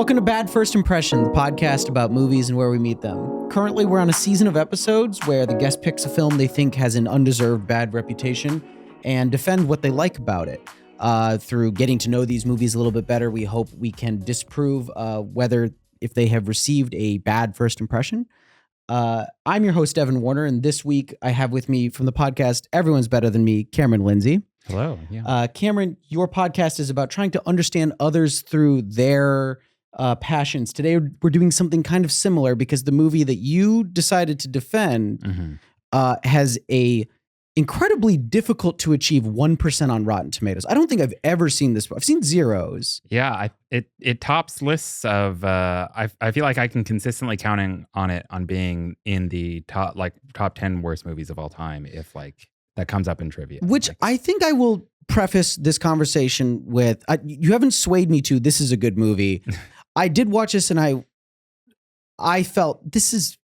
Welcome to Bad First Impression, the podcast about movies and where we meet them. Currently, we're on a season of episodes where the guest picks a film they think has an undeserved bad reputation and defend what they like about it. Through getting to know these movies a little bit better, we hope we can disprove whether if they have received a bad first impression. I'm your host, Evan Warner, and this week I have with me from the podcast Everyone's Better Than Me, Cameron Lindsey. Hello. Yeah. Cameron, your podcast is about trying to understand others through their passions. Today, we're doing something kind of similar because the movie that you decided to defend has a incredibly difficult to achieve 1% on Rotten Tomatoes. I don't think I've ever seen this. I've seen zeros. Yeah, it tops lists of. I feel like I can consistently count on being in the top 10 worst movies of all time if that comes up in trivia. Which I think I will preface this conversation with. You haven't swayed me to this is a good movie. I did watch this and I felt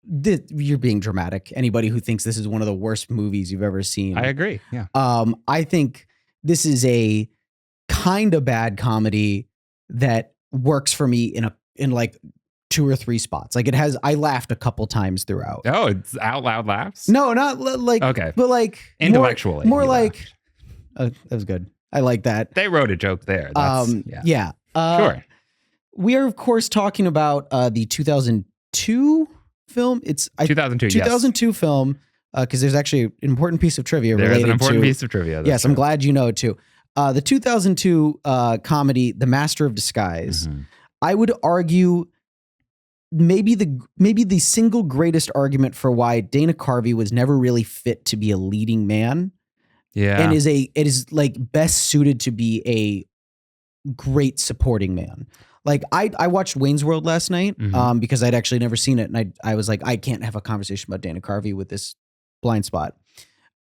you're being dramatic. Anybody who thinks this is one of the worst movies you've ever seen. I agree. Yeah. I think this is a kind of bad comedy that works for me in like 2 or 3 spots. Like I laughed a couple times throughout. Oh, it's out loud laughs? No, not like, okay. But like intellectually. More like, that was good. I like that. They wrote a joke there. That's, yeah. Sure. We are, of course, talking about the 2002 film. It's 2002 film because there's actually an important piece of trivia related to. There's an important piece of trivia. Yes, true. I'm glad you know it too. The 2002 comedy, The Master of Disguise. Mm-hmm. I would argue maybe the single greatest argument for why Dana Carvey was never really fit to be a leading man. Yeah, and it is like best suited to be a great supporting man. Like I watched Wayne's World last night because I'd actually never seen it. And I was like, I can't have a conversation about Dana Carvey with this blind spot.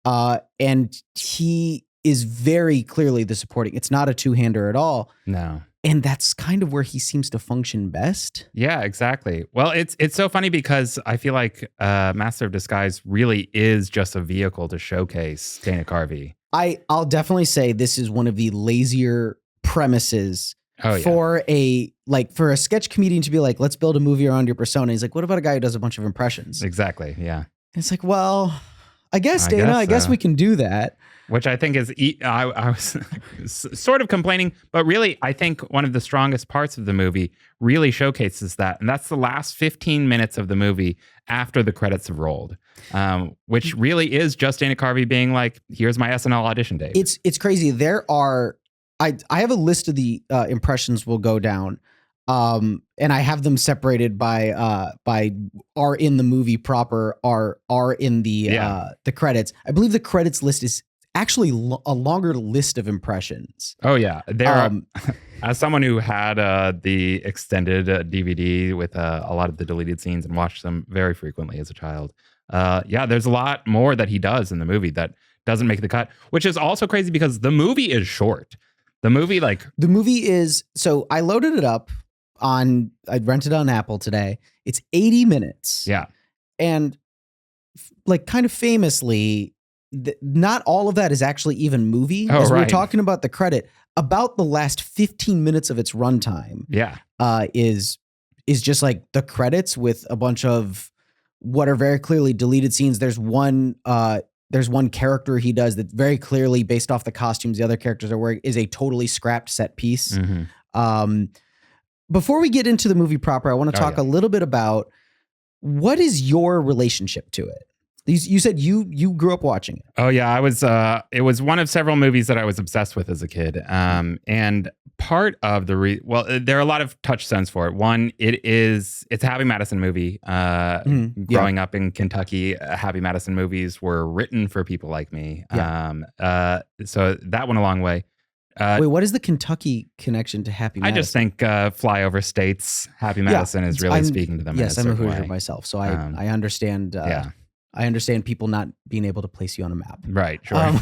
And he is very clearly the supporting. It's not a two-hander at all. No. And that's kind of where he seems to function best. Yeah, exactly. Well, it's so funny because I feel like Master of Disguise really is just a vehicle to showcase Dana Carvey. I'll definitely say this is one of the lazier premises for a sketch comedian to be like, let's build a movie around your persona. He's like, what about a guy who does a bunch of impressions? Exactly. Yeah. And it's like, well, I guess Dana, I guess we can do that. Which I think is, I was sort of complaining, but really I think one of the strongest parts of the movie really showcases that. And that's the last 15 minutes of the movie after the credits have rolled, which really is just Dana Carvey being like, here's my SNL audition date. It's crazy. There are, I have a list of the impressions we'll go down, and I have them separated by are in the movie proper, are in the credits. I believe the credits list is actually a longer list of impressions. Oh yeah, there. As someone who had the extended DVD with a lot of the deleted scenes and watched them very frequently as a child, there's a lot more that he does in the movie that doesn't make the cut, which is also crazy because the movie is short. The movie is, so I loaded it up I rented it on Apple today. It's 80 minutes. Yeah. And kind of famously, not all of that is actually even movie. Oh, as right. We're talking about the credit, about the last 15 minutes of its runtime. Yeah. Is just like the credits with a bunch of what are very clearly deleted scenes. There's one character he does that very clearly, based off the costumes the other characters are wearing, is a totally scrapped set piece. Mm-hmm. Before we get into the movie proper, I want to talk a little bit about what is your relationship to it. You said you grew up watching it. Oh yeah, I was. It was one of several movies that I was obsessed with as a kid. And part of the there are a lot of touchstones for it. One, it's a Happy Madison movie. Growing up in Kentucky, Happy Madison movies were written for people like me. Yeah. So that went a long way. Wait, what is the Kentucky connection to Happy Madison? I just think flyover states, Happy Madison is really speaking to them. Yes, I'm a Hoosier myself, so I understand. I understand people not being able to place you on a map. Right, sure.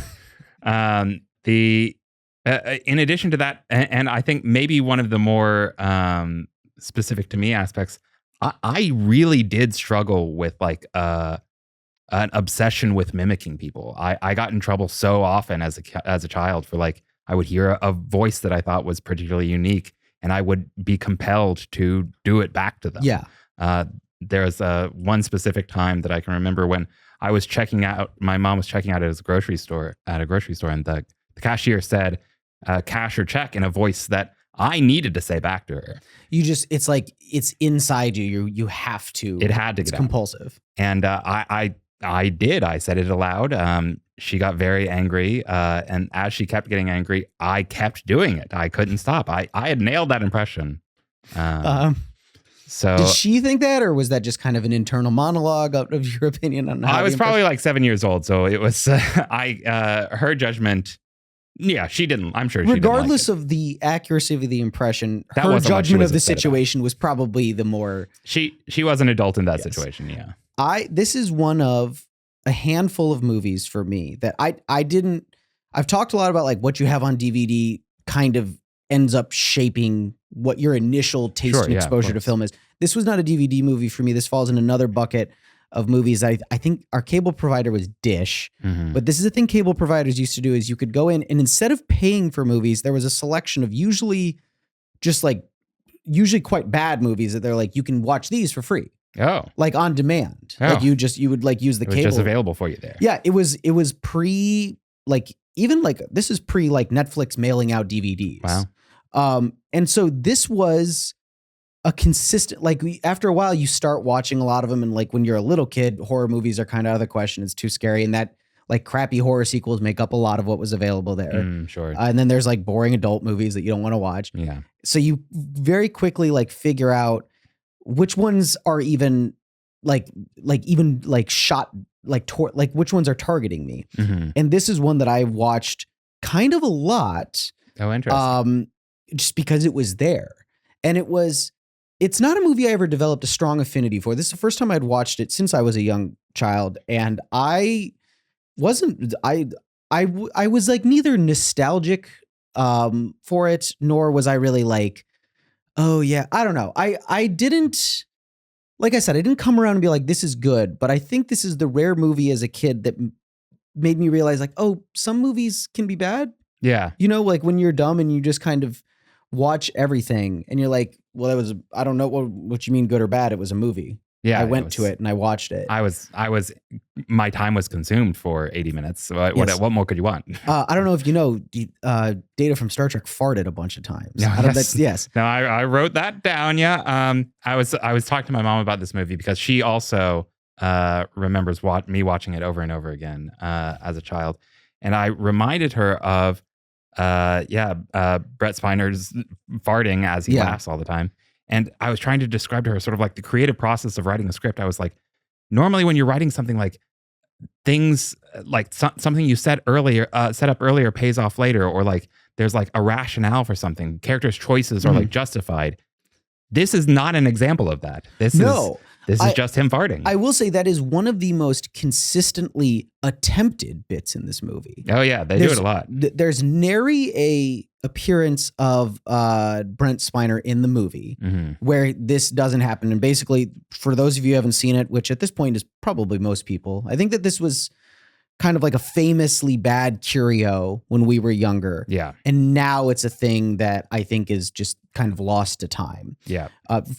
In addition to that, and I think maybe one of the more specific to me aspects, I really did struggle with an obsession with mimicking people. I got in trouble so often as a child for I would hear a voice that I thought was particularly unique, and I would be compelled to do it back to them. Yeah. There's one specific time that I can remember when I was checking out, my mom was checking out at a grocery store, and the cashier said, cash or check, in a voice that I needed to say back to her. It's like, it's inside you. You have to. It had to get It's out. compulsive. And I did. I said it aloud. She got very angry. And as she kept getting angry, I kept doing it. I couldn't stop. I had nailed that impression. So did she think that, or was that just kind of an internal monologue of your opinion on how I was probably like 7 years old. So it was, her judgment. Yeah, she didn't. I'm sure she didn't regardless like it. of the accuracy of the impression, That her wasn't what she judgment was of the upset about. situation was probably the more. She was an adult in that Yes. situation. Yeah. This is one of a handful of movies for me that I've talked a lot about, like what you have on DVD kind of ends up shaping what your initial taste Sure, and yeah, of exposure to course. film is. This was not a DVD movie for me. This falls in another bucket of movies. I think our cable provider was Dish, Mhm. but this is the thing cable providers used to do is you could go in and instead of paying for movies, there was a selection of usually quite bad movies that they're like, you can watch these for free. Oh, Like on demand. Oh. Like you would like use the it was cable. just available for you there. Yeah, it was pre like even like this is pre like Netflix mailing out DVDs. Wow. And so this was a consistent, like after a while you start watching a lot of them, and like when you're a little kid, horror movies are kind of out of the question. It's too scary, and that like crappy horror sequels make up a lot of what was available there. Sure. And then there's like boring adult movies that you don't want to watch. Yeah. So you very quickly like figure out which ones are even shot like which ones are targeting me. Mhm. And this is one that I watched kind of a lot. Oh, interesting. Just because it was there. And it's not a movie I ever developed a strong affinity for. This is the first time I'd watched it since I was a young child. And I was like neither nostalgic for it, nor was I really like, oh yeah, I don't know. I didn't, like I said, I didn't come around and be like, this is good, but I think this is the rare movie as a kid that made me realize like, oh, some movies can be bad. Yeah. You know, like when you're dumb and you just kind of watch everything and you're like, well, I don't know what you mean good or bad. It was a movie. Yeah. I went to it and I watched it. My time was consumed for 80 minutes. So Yes. what more could you want? I don't know if you know, Data from Star Trek farted a bunch of times. No, Yes. No, I wrote that down. Yeah. I was talking to my mom about this movie because she also remembers me watching it over and over again as a child. And I reminded her of Brett Spiner's farting as he laughs all the time. And I was trying to describe to her sort of like the creative process of writing a script. I was like, normally when you're writing something like things like something you set up earlier pays off later, or like there's like a rationale for something, characters' choices are like justified. This is not an example of that. This is just him farting. I will say that is one of the most consistently attempted bits in this movie. Oh yeah, they do it a lot. There's nary a appearance of Brent Spiner in the movie where this doesn't happen. And basically, for those of you who haven't seen it, which at this point is probably most people, I think that this was kind of like a famously bad curio when we were younger. Yeah. And now it's a thing that I think is just kind of lost to time. Yeah.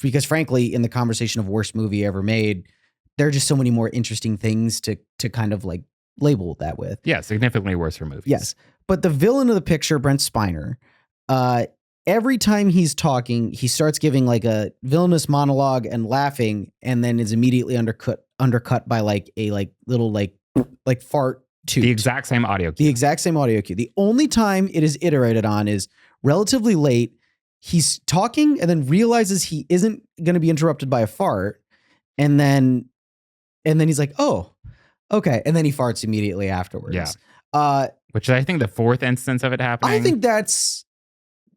Because frankly, in the conversation of worst movie ever made, there are just so many more interesting things to kind of like label that with. Yeah, significantly worse for movies. Yes. But the villain of the picture, Brent Spiner, every time he's talking, he starts giving like a villainous monologue and laughing, and then is immediately undercut by like a little fart toot. The exact same audio cue. The exact same audio cue. The only time it is iterated on is relatively late. He's talking and then realizes he isn't going to be interrupted by a fart. And then he's like, oh, okay. And then he farts immediately afterwards. Yeah. Which I think the fourth instance of it happening. I think that's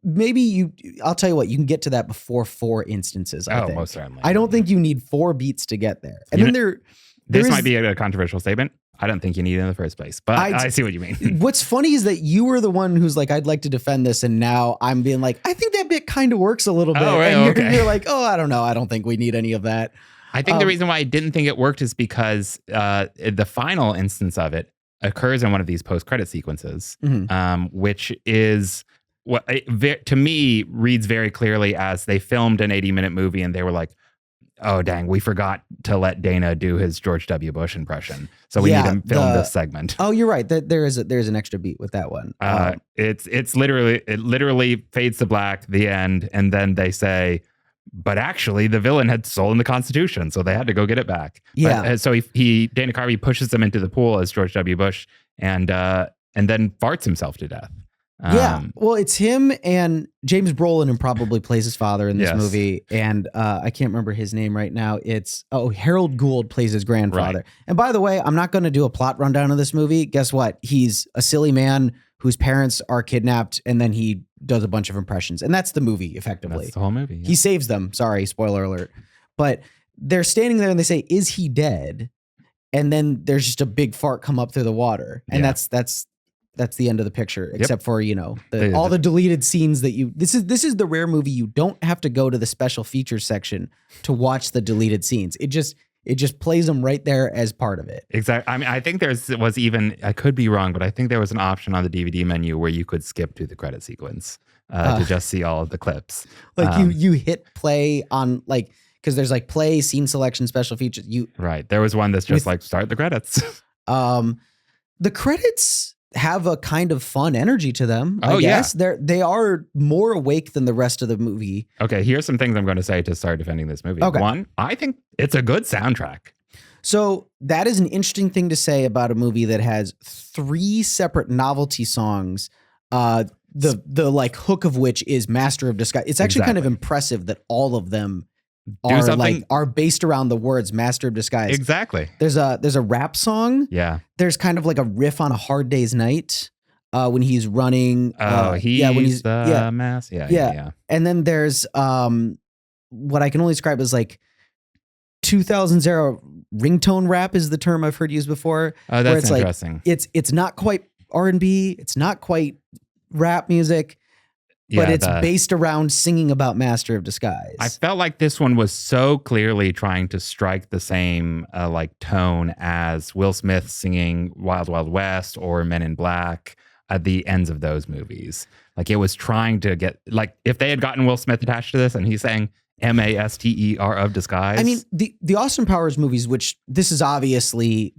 I'll tell you what, you can get to that before 4 instances. I think. Most certainly. I don't think you need 4 beats to get there. And then this might be a controversial statement. I don't think you need it in the first place, but I see what you mean. What's funny is that you were the one who's like, I'd like to defend this. And now I'm being like, I think that bit kind of works a little bit. Oh, right, and you're like, oh, I don't know. I don't think we need any of that. I think the reason why I didn't think it worked is because the final instance of it occurs in one of these post-credit sequences, which is to me reads very clearly as they filmed an 80-minute movie and they were like, oh, dang, we forgot to let Dana do his George W. Bush impression. So we need to film this segment. Oh, you're right. There's an extra beat with that one. It literally fades to black, the end. And then they say, but actually the villain had stolen the Constitution. So they had to go get it back. Yeah. But, so Dana Carvey pushes him into the pool as George W. Bush and then farts himself to death. Well, it's him and James Brolin probably plays his father in this movie. And I can't remember his name right now. Harold Gould plays his grandfather. Right. And by the way, I'm not going to do a plot rundown of this movie. Guess what? He's a silly man whose parents are kidnapped, and then he does a bunch of impressions. And that's the movie, effectively. That's the whole movie. Yeah. He saves them. Sorry, spoiler alert. But they're standing there and they say, is he dead? And then there's just a big fart come up through the water. And that's the end of the picture, except for, all the deleted scenes that this is the rare movie you don't have to go to the special features section to watch the deleted scenes. It just plays them right there as part of it. Exactly. I mean, I think I could be wrong, but I think there was an option on the DVD menu where you could skip to the credit sequence to just see all of the clips. Like you hit play on because there's play, scene selection, special features. Right. There was one that's just start the credits. The credits have a kind of fun energy to them. I guess they are more awake than the rest of the movie. Okay, here's some things I'm going to say to start defending this movie. Okay. One, I think it's a good soundtrack. So that is an interesting thing to say about a movie that has 3 separate novelty songs. The hook of which is Master of Disguise. It's actually kind of impressive that all of them are based around the words Master of Disguise. Exactly. There's a rap song. Yeah. There's kind of like a riff on A Hard Day's Night when he's running. He's the mass. Yeah. And then there's what I can only describe as 2000s era ringtone rap is the term I've heard used before. Oh, that's interesting. It's not quite R&B. It's not quite rap music. But it's based around singing about Master of Disguise. I felt like this one was so clearly trying to strike the same tone as Will Smith singing Wild Wild West or Men in Black at the ends of those movies. It was trying to get if they had gotten Will Smith attached to this and he's saying Master of Disguise. I mean, the Austin Powers movies, which this is obviously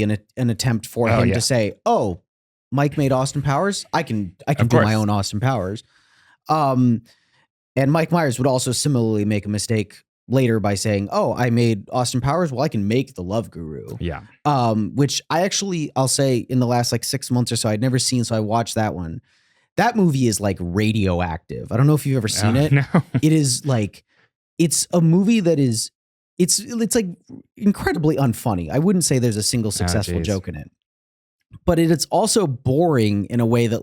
an attempt for him to say, oh, Mike made Austin Powers. I can do my own Austin Powers. And Mike Myers would also similarly make a mistake later by saying, oh, I made Austin Powers. Well, I can make The Love Guru. Yeah. Which I'll say in the last 6 months or so, I'd never seen. So I watched that one. That movie is radioactive. I don't know if you've ever seen it. No. It is it's a movie that is, it's incredibly unfunny. I wouldn't say there's a single successful joke in it. But it's also boring in a way that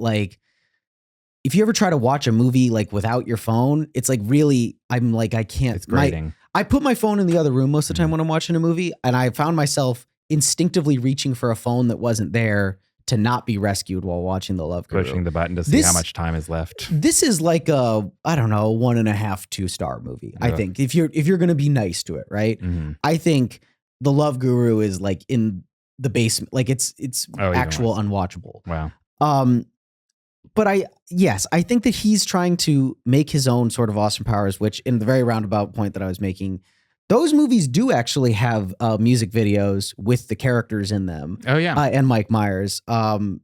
if you ever try to watch a movie without your phone, it's really, I'm I can't. It's grating. I put my phone in the other room most of the time when I'm watching a movie, and I found myself instinctively reaching for a phone that wasn't there to not be rescued while watching The Love Guru. Pushing the button to see how much time is left. This is a 1.5, 2-star movie. I think if you're going to be nice to it, right? Mm-hmm. I think The Love Guru is in the basement, it's actual unwatchable. Wow. But I think that he's trying to make his own sort of Austin Powers, which in the very roundabout point that I was making, those movies do actually have music videos with the characters in them. Oh yeah. And Mike Myers. And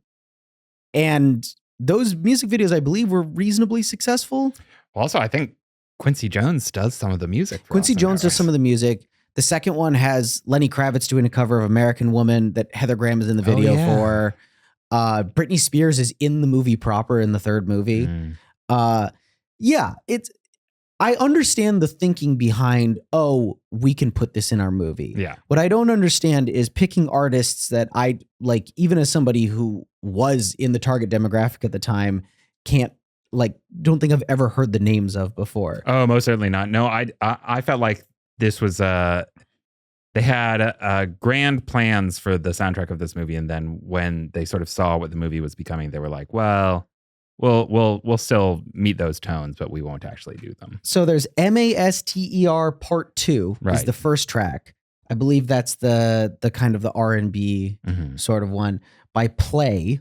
those music videos, I believe, were reasonably successful. Also, I think Quincy Jones does some of the music. Quincy Jones does some of the music. The second one has Lenny Kravitz doing a cover of American Woman that Heather Graham is in the video for. Britney Spears is in the movie proper in the third movie. I understand the thinking behind, we can put this in our movie. Yeah. What I don't understand is picking artists that I even as somebody who was in the target demographic at the time, don't think I've ever heard the names of before. Oh, most certainly not. No, I felt like this was they had grand plans for the soundtrack of this movie, and then when they sort of saw what the movie was becoming, they were like, "Well, we'll still meet those tones, but we won't actually do them." So there's Master Part 2 is the first track. I believe that's the kind of the R&B sort of one by Play.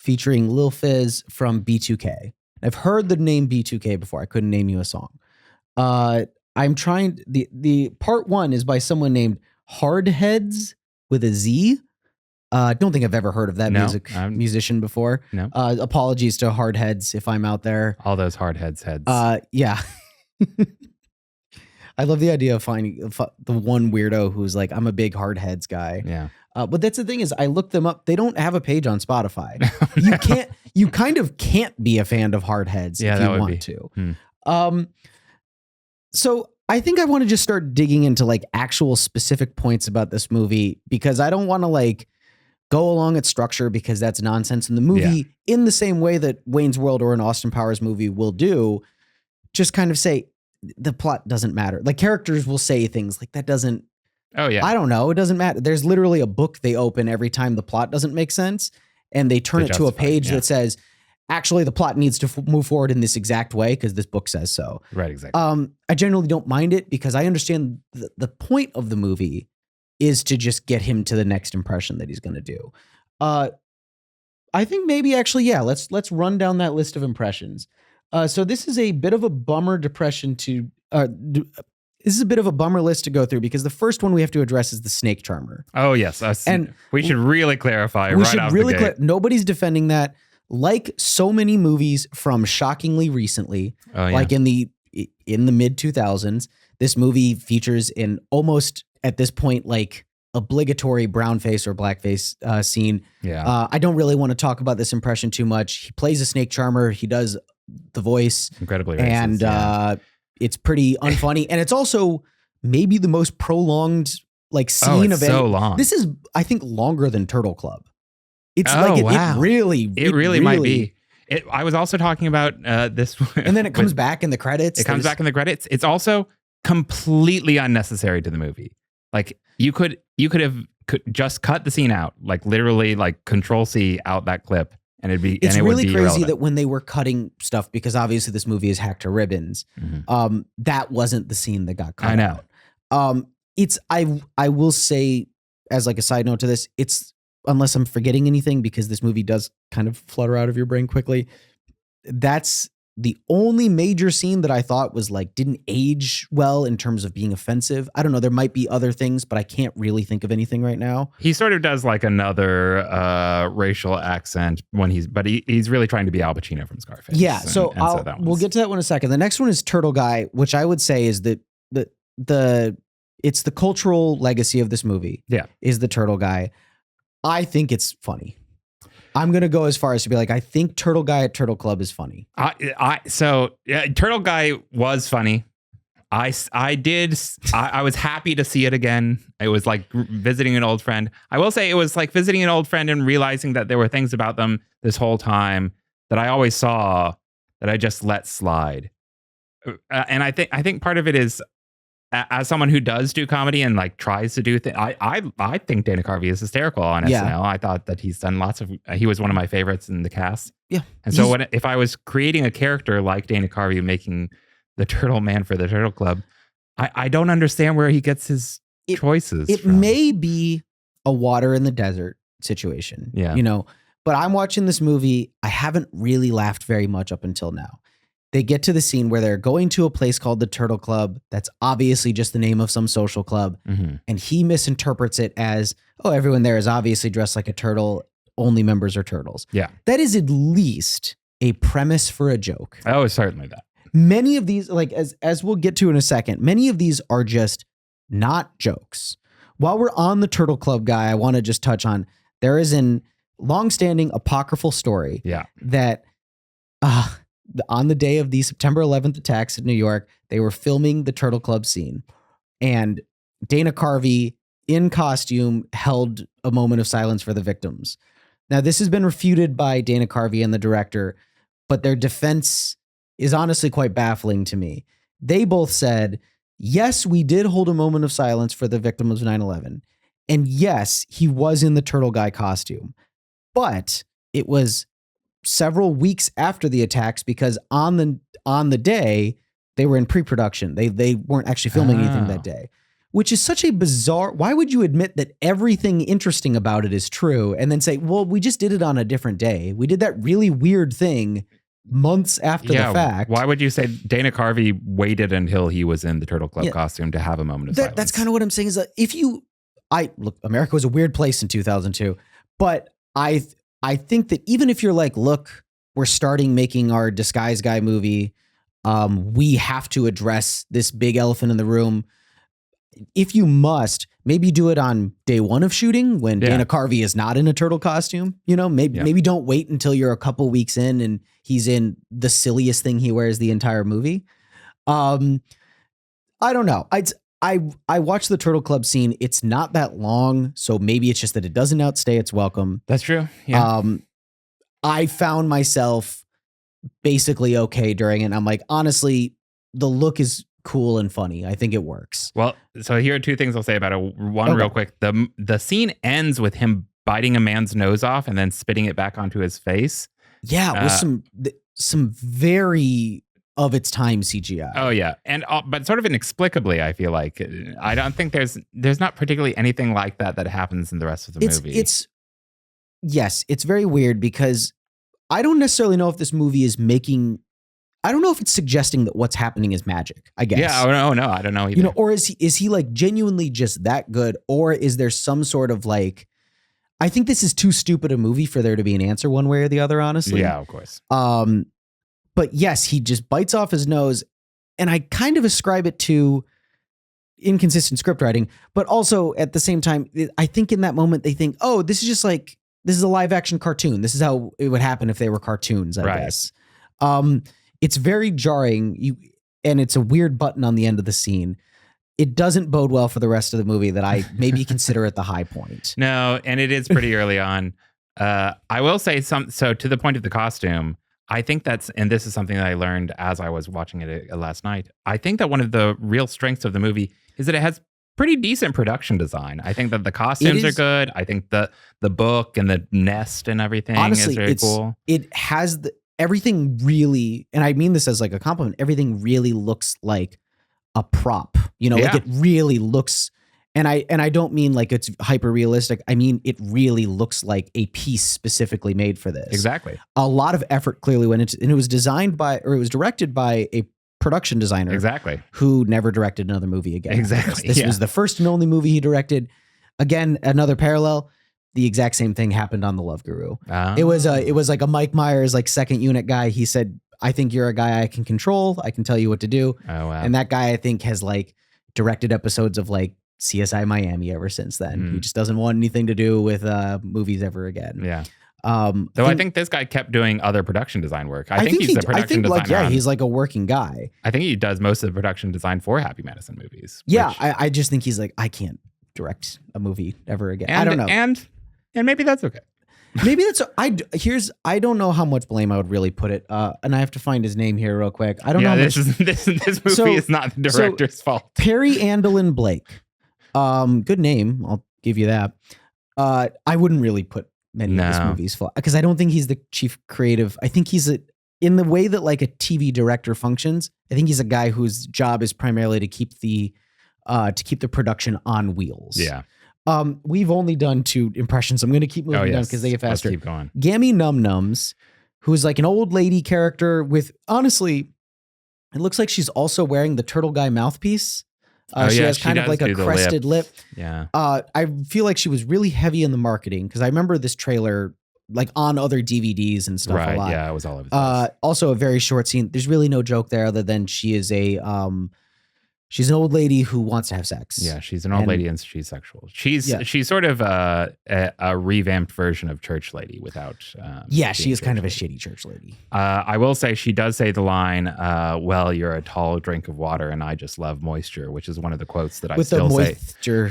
featuring Lil Fizz from B2K. I've heard the name B2K before. I couldn't name you a song. I'm trying. The part one is by someone named Hardheads with a Z. Don't think I've ever heard of that musician before. No. Apologies to Hardheads if I'm out there. All those Hardheads heads. Yeah. I love the idea of finding the one weirdo who's like, I'm a big Hardheads guy. Yeah. But that's the thing is I looked them up. They don't have a page on Spotify. You kind of can't be a fan of Hardheads if you want to. So I think I want to just start digging into like actual specific points about this movie, because I don't want to like go along its structure because that's nonsense in the movie in the same way that Wayne's World or an Austin Powers movie will do. Just kind of say the plot doesn't matter. Like characters will say things like that doesn't. Oh yeah. I don't know. It doesn't matter. There's literally a book they open every time the plot doesn't make sense, and they turn it to a page that says, actually, the plot needs to move forward in this exact way because this book says so. Right, exactly. I generally don't mind it because I understand the point of the movie is to just get him to the next impression that he's going to do. I think maybe actually, let's run down that list of impressions. So this is a bit of a bummer this is a bit of a bummer list to go through because the first one we have to address is the snake charmer. Oh yes, and we should really clarify right off the gate. Nobody's defending that. Like so many movies from shockingly recently, like in the mid 2000s, this movie features an almost at this point like obligatory brown face or blackface scene. Yeah. I don't really want to talk about this impression too much. He plays a snake charmer. He does the voice incredibly racist, and it's pretty unfunny, and it's also maybe the most prolonged like scene of so long. This is I think longer than Turtle Club. It's wow. it really might be. I was also talking about this. And then it comes back in the credits. It comes back in the credits. It's also completely unnecessary to the movie. Like you could have just cut the scene out, like literally like Control-C out that clip. And it'd be. It's and it really would be crazy irrelevant. that when they were cutting stuff, because obviously this movie is hacked to ribbons, that wasn't the scene that got cut. I know. Out. I will say as like a side note to this, it's unless I'm forgetting anything because this movie does kind of flutter out of your brain quickly. That's the only major scene that I thought was like didn't age well in terms of being offensive. I don't know. There might be other things, but I can't really think of anything right now. He sort of does like another racial accent when he's really trying to be Al Pacino from Scarface. Yeah. So we'll get to that one in a second. The next one is Turtle Guy, which I would say is it's the cultural legacy of this movie. Yeah. Is the Turtle Guy. I think it's funny. I'm going to go as far as to be like, I think Turtle Guy at Turtle Club is funny. Turtle Guy was funny. I was happy to see it again. It was like visiting an old friend. I will say it was like visiting an old friend and realizing that there were things about them this whole time that I always saw that I just let slide. And I think part of it is, as someone who does do comedy and like tries to do things, I think Dana Carvey is hysterical on SNL. I thought that he's done he was one of my favorites in the cast. Yeah. And so if I was creating a character like Dana Carvey making the Turtle Man for the Turtle Club, I don't understand where he gets his choices It from. may be a water in the desert situation. Yeah. But I'm watching this movie. I haven't really laughed very much up until now. They get to the scene where they're going to a place called the Turtle Club. That's obviously just the name of some social club. Mm-hmm. And he misinterprets it as, oh, everyone there is obviously dressed like a turtle. Only members are turtles. Yeah. That is at least a premise for a joke. Oh, certainly that. Many of these, like as we'll get to in a second, many of these are just not jokes. While we're on the Turtle Club guy, I want to just touch on, there is an longstanding apocryphal story that on the day of the September 11th attacks in New York, they were filming the Turtle Club scene. And Dana Carvey, in costume, held a moment of silence for the victims. Now, this has been refuted by Dana Carvey and the director, but their defense is honestly quite baffling to me. They both said, yes, we did hold a moment of silence for the victims of 9/11. And yes, he was in the Turtle Guy costume. But it was several weeks after the attacks because on the day they were in pre-production. They weren't actually filming anything that day. which is such a bizarre, why would you admit that everything interesting about it is true and then say, well, we just did it on a different day. We did that really weird thing months after the fact. Why would you say Dana Carvey waited until he was in the Turtle Club costume to have a moment of silence? That's kind of what I'm saying is that look, America was a weird place in 2002, but I think that even if you're like, look, we're starting making our Disguise Guy movie, we have to address this big elephant in the room. If you must, maybe do it on day one of shooting when Dana Carvey is not in a turtle costume. You know, maybe don't wait until you're a couple weeks in and he's in the silliest thing he wears the entire movie. I don't know. I watched the Turtle Club scene. It's not that long, so maybe it's just that it doesn't outstay its welcome. That's true. Yeah. I found myself basically okay during it. And I'm like, honestly, the look is cool and funny. I think it works. Well, so here are two things I'll say about it. One, real quick. The scene ends with him biting a man's nose off and then spitting it back onto his face. Yeah, with some very of its time CGI. Oh yeah, and but sort of inexplicably, I feel like I don't think there's not particularly anything like that happens in the rest of the movie. It's very weird because I don't necessarily know if this movie is making. I don't know if it's suggesting that what's happening is magic, I guess. Yeah, no, I don't know either. You know, or is he like genuinely just that good? Or is there some sort of like, I think this is too stupid a movie for there to be an answer one way or the other, honestly. Yeah, of course. But yes, he just bites off his nose, and I kind of ascribe it to inconsistent script writing, but also at the same time, I think in that moment they think, oh, this is a live action cartoon. This is how it would happen if they were cartoons, I guess. It's very jarring, and it's a weird button on the end of the scene. It doesn't bode well for the rest of the movie that I maybe consider at the high point. No, and it is pretty early on. I will say so to the point of the costume, I think and this is something that I learned as I was watching it last night. I think that one of the real strengths of the movie is that it has pretty decent production design. I think that the costumes are good. I think the book and the nest and everything is very cool. It has everything really, and I mean this as like a compliment, everything really looks like a prop, like it really looks, and I don't mean like it's hyper realistic. I mean, it really looks like a piece specifically made for this. Exactly. A lot of effort clearly went into, and it was directed by a production designer. Exactly. Who never directed another movie again. Exactly. This was the first and only movie he directed. Again, another parallel. The exact same thing happened on The Love Guru. Oh. It was like a Mike Myers, like second unit guy. He said, I think you're a guy I can control. I can tell you what to do. Oh, wow. And that guy, I think, has like directed episodes of like CSI Miami ever since then. He just doesn't want anything to do with movies ever again. Yeah. I think this guy kept doing other production design work. I think he's the production designer. He's like a working guy. I think he does most of the production design for Happy Madison movies. Yeah. I just think he's like, I can't direct a movie ever again. I don't know. And maybe that's okay. Maybe that's I don't know how much blame I would really put it. And I have to find his name here real quick. I don't know. This movie is not the director's fault. Perry Andolin Blake. Good name. I'll give you that. I wouldn't really put many of his movies fault because I don't think he's the chief creative. I think he's in the way that like a TV director functions. I think he's a guy whose job is primarily to keep the production on wheels. Yeah. We've only done 2 impressions. I'm going to keep moving down because they get faster. Let's keep going. Gammy Num Nums, who's like an old lady character with, honestly, it looks like she's also wearing the Turtle Guy mouthpiece. She has kind of like a crested lip. Yeah. I feel like she was really heavy in the marketing because I remember this trailer like on other DVDs and stuff a lot. Yeah, it was all over the place. Also a very short scene. There's really no joke there other than she is she's an old lady who wants to have sex. Yeah, she's an old lady and she's sexual. She's sort of a revamped version of Church Lady without. She is kind of a shitty church lady. I will say she does say the line, "Well, you're a tall drink of water, and I just love moisture," which is one of the quotes that I still say.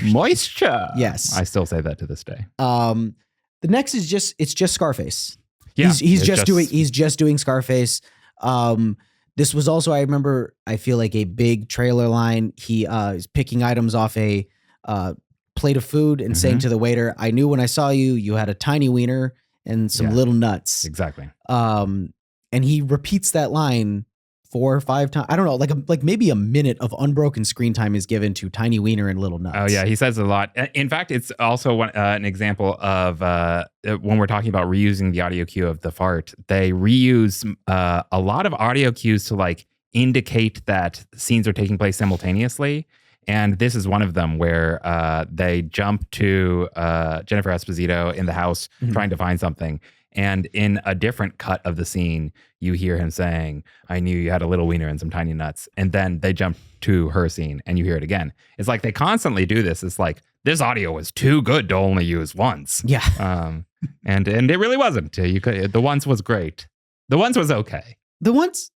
Moisture. Yes, I still say that to this day. The next is just Scarface. Yeah, he's just doing Scarface. This was also, I remember, I feel like a big trailer line. He is picking items off a plate of food and saying to the waiter, I knew when I saw you, you had a tiny wiener and some little nuts. Exactly. And he repeats that line 4 or 5 times. I don't know, like maybe a minute of unbroken screen time is given to Tiny Wiener and Little Nuts. Oh yeah, he says a lot. In fact, it's also an example of when we're talking about reusing the audio cue of the fart. They reuse a lot of audio cues to like indicate that scenes are taking place simultaneously. And this is one of them where they jump to Jennifer Esposito in the house trying to find something. And in a different cut of the scene, you hear him saying, "I knew you had a little wiener and some tiny nuts." And then they jump to her scene and you hear it again. It's like they constantly do this. It's like, this audio was too good to only use once. Yeah. And it really wasn't. The once was great. The once was okay. The once,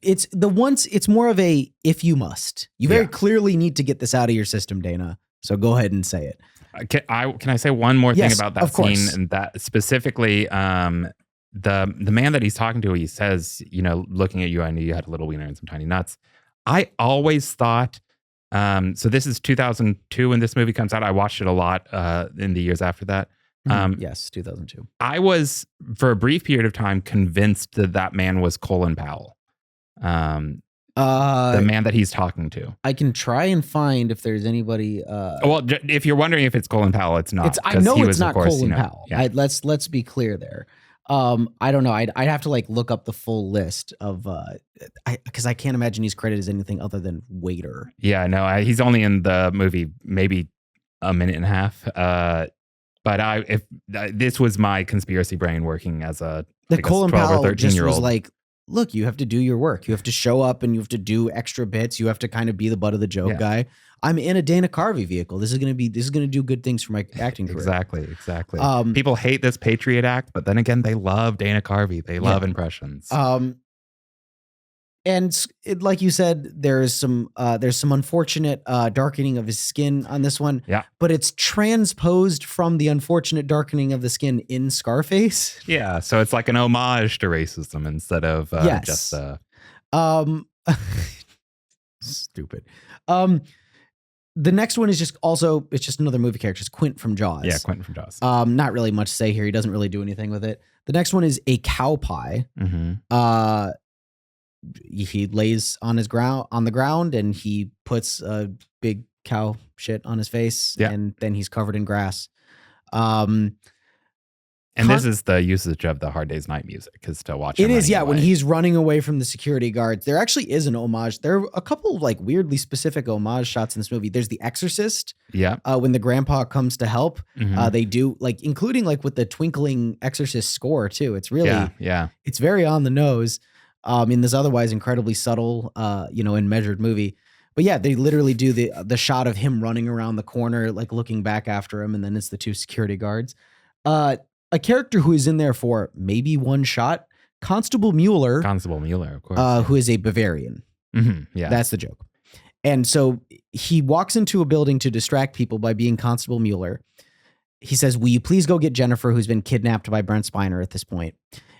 it's more of a if you must. You very clearly need to get this out of your system, Dana. So go ahead and say it. Can I say one more thing about that scene? Course. And that specifically, the man that he's talking to, he says, looking at you, I knew you had a little wiener and some tiny nuts. I always thought, so this is 2002 when this movie comes out. I watched it a lot in the years after that. Yes, 2002. I was, for a brief period of time, convinced that man was Colin Powell. The man that he's talking to. I can try and find if there's anybody. Well, if you're wondering if it's Colin Powell, it's not. I know it's not Colin Powell. Yeah. Let's be clear there. I don't know. I'd have to like look up the full list of because I can't imagine he's credited as anything other than waiter. Yeah, no, he's only in the movie maybe a minute and a half. But if this was my conspiracy brain working as a Colin 12 or Powell 13 just year was old. like, look, you have to do your work. You have to show up and you have to do extra bits. You have to kind of be the butt of the joke guy. I'm in a Dana Carvey vehicle. This is going to do good things for my acting career. Exactly. People hate this Patriot Act, but then again, they love Dana Carvey. They love impressions. And like you said, there's some unfortunate darkening of his skin on this one. Yeah. But it's transposed from the unfortunate darkening of the skin in Scarface. Yeah. So it's like an homage to racism instead of just stupid. The next one is it's just another movie character. It's Quint from Jaws. Yeah, Quentin from Jaws. Not really much to say here. He doesn't really do anything with it. The next one is a cow pie. Mm-hmm. He lays on the ground and he puts a big cow shit on his face and then he's covered in grass. And this is the usage of the Hard Day's Night music is to watch him. It is, away. when he's running away from the security guards. There actually is an homage. There are a couple of like weirdly specific homage shots in this movie. There's The Exorcist. Yeah. When the grandpa comes to help, Mm-hmm. they do like, including like with the twinkling Exorcist score too. It's really, it's very on the nose. In this otherwise incredibly subtle, and measured movie. But yeah, they literally do the shot of him running around the corner, like looking back after him. And then it's the two security guards. A character who is in there for maybe one shot, Constable Mueller. Of course. Who is a Bavarian. Mm-hmm. Yeah. That's the joke. And so he walks into a building to distract people by being Constable Mueller. He says, "Will you please go get Jennifer, who's been kidnapped by Brent Spiner at this point?"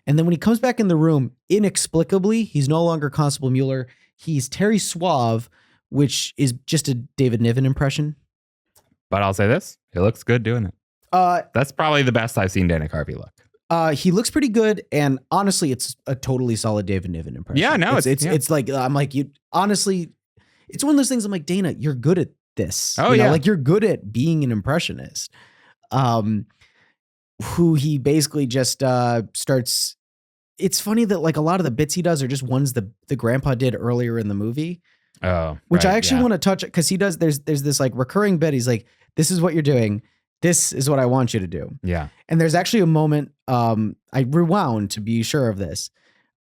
And then when he comes back in the room, inexplicably, he's no longer Constable Mueller. He's Terry Suave, which is just a David Niven impression. But I'll say this, he looks good doing it. That's probably the best I've seen Dana Carvey look. He looks pretty good, and honestly, it's a totally solid David Niven impression. Yeah, no, it's like I'm like you. Honestly, it's one of those things. I'm like, Dana, you're good at this. Oh, yeah, like you're good at being an impressionist. Who he basically just starts. It's funny that like a lot of the bits he does are just ones the grandpa did earlier in the movie. Oh, which I actually want to touch because he does. There's this like recurring bit. He's like, "This is what you're doing. This is what I want you to do." Yeah. And there's actually a moment. I rewound to be sure of this.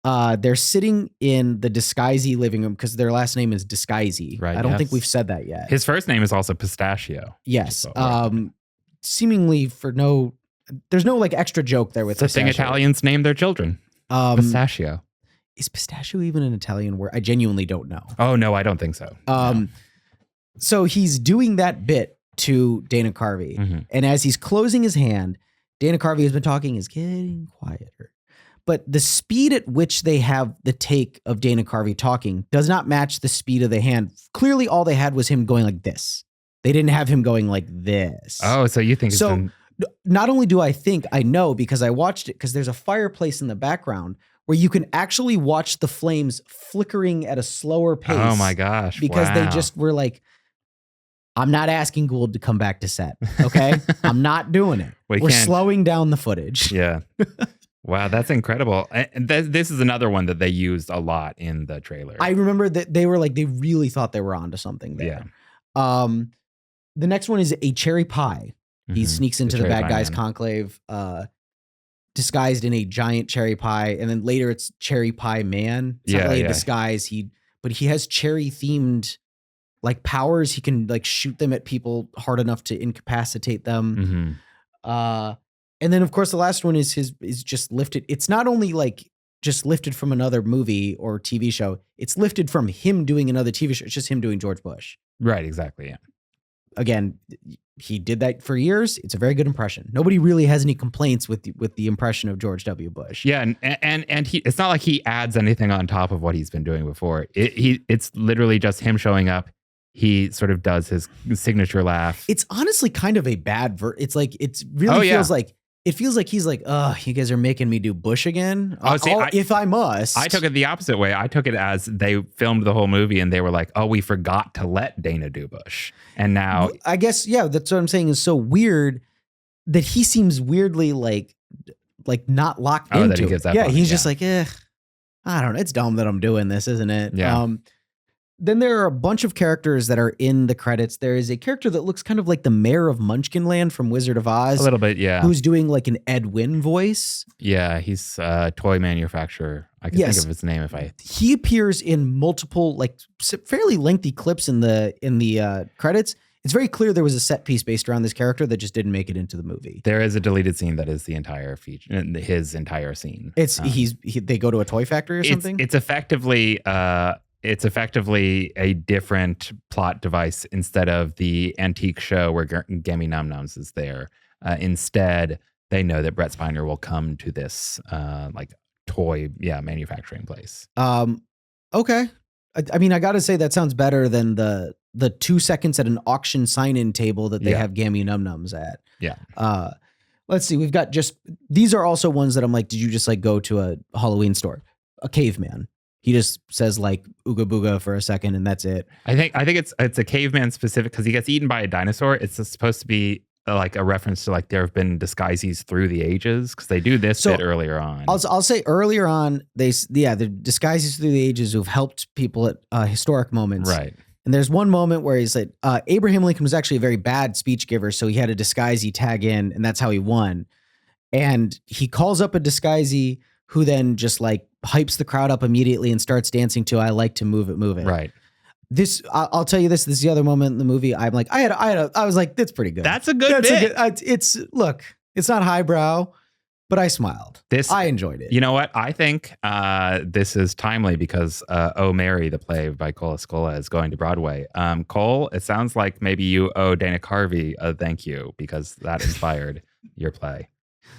They're sitting in the Disguisey living room because their last name is Disguisey. Right. I don't think we've said that yet. His first name is also Pistachio. Yes. Seemingly there's no like extra joke there with the thing Italians name their children. Pistachio. Is pistachio even an Italian word? I genuinely don't know. Oh no, I don't think so. No. So he's doing that bit to Dana Carvey. Mm-hmm. And as he's closing his hand, Dana Carvey has been talking is getting quieter. But the speed at which they have the take of Dana Carvey talking does not match the speed of the hand. Clearly, all they had was him going like this. They didn't have him going like this. Oh, so you think not only do I think, I know because I watched it because there's a fireplace in the background where you can actually watch the flames flickering at a slower pace. Oh my gosh. Because they wow. just were like, I'm not asking Gould to come back to set. Okay. I'm not doing it. We're can't. slowing down the footage. Yeah. Wow, that's incredible. And this is another one that they used a lot in the trailer. I remember that they were like, they really thought they were onto something there. Yeah. The next one is a cherry pie. He sneaks into the bad guys conclave, disguised in a giant cherry pie, and then later it's cherry pie man. It's not really a disguise. But he has cherry themed like powers. He can like shoot them at people hard enough to incapacitate them. And then of course the last one is just lifted. It's not only like just lifted from another movie or TV show. It's lifted from him doing another TV show. It's just him doing George Bush. Right. Exactly. Yeah. Again, he did that for years. It's a very good impression. Nobody really has any complaints with the impression of George W. Bush. Yeah, and he, it's not like he adds anything on top of what he's been doing before. It's literally just him showing up. He sort of does his signature laugh. It's honestly kind of a bad It's like it feels like he's like, oh, you guys are making me do Bush again. If I must. I took it the opposite way. I took it as they filmed the whole movie and they were like, oh, we forgot to let Dana do Bush. And now I guess, yeah, that's what I'm saying is so weird that he seems weirdly like not locked into that he gets that it. Yeah, funny, he's just like, I don't know. It's dumb that I'm doing this, isn't it? Yeah. Then there are a bunch of characters that are in the credits. There is a character that looks kind of like the mayor of Munchkinland from Wizard of Oz. A little bit, yeah. Who's doing like an Ed Wynn voice. Yeah, he's a toy manufacturer. I can think of his name if I... He appears in multiple, like fairly lengthy clips in the credits. It's very clear there was a set piece based around this character that just didn't make it into the movie. There is a deleted scene that is the entire feature, his entire scene. It's they go to a toy factory or something. It's effectively a different plot device instead of the antique show where Gammy Num Nums is there. Instead, they know that Brett Spiner will come to this like toy manufacturing place. Okay. I mean, I got to say that sounds better than the 2 seconds at an auction sign-in table that they have Gammy Num Nums at. Yeah. Let's see. We've got these are also ones that I'm like, did you just like go to a Halloween store? A caveman. He just says like ooga booga for a second and that's it. I think it's a caveman specific because he gets eaten by a dinosaur. It's supposed to be like a reference to like there have been disguises through the ages because they do this bit earlier on. I'll say earlier on the disguises through the ages who've helped people at historic moments. Right. And there's one moment where he's like, Abraham Lincoln was actually a very bad speech giver, so he had a disguisee tag in, and that's how he won. And he calls up a disguisee who then just like hypes the crowd up immediately and starts dancing to "I Like to Move It, Move It." Right. This, I'll tell you this. This is the other moment in the movie. I'm like, I was like, that's pretty good. That's a good bit. It's not highbrow, but I smiled. I enjoyed it. You know what? I think this is timely because "Oh Mary," the play by Cole Escola, is going to Broadway. Cole, it sounds like maybe you owe Dana Carvey a thank you because that inspired your play.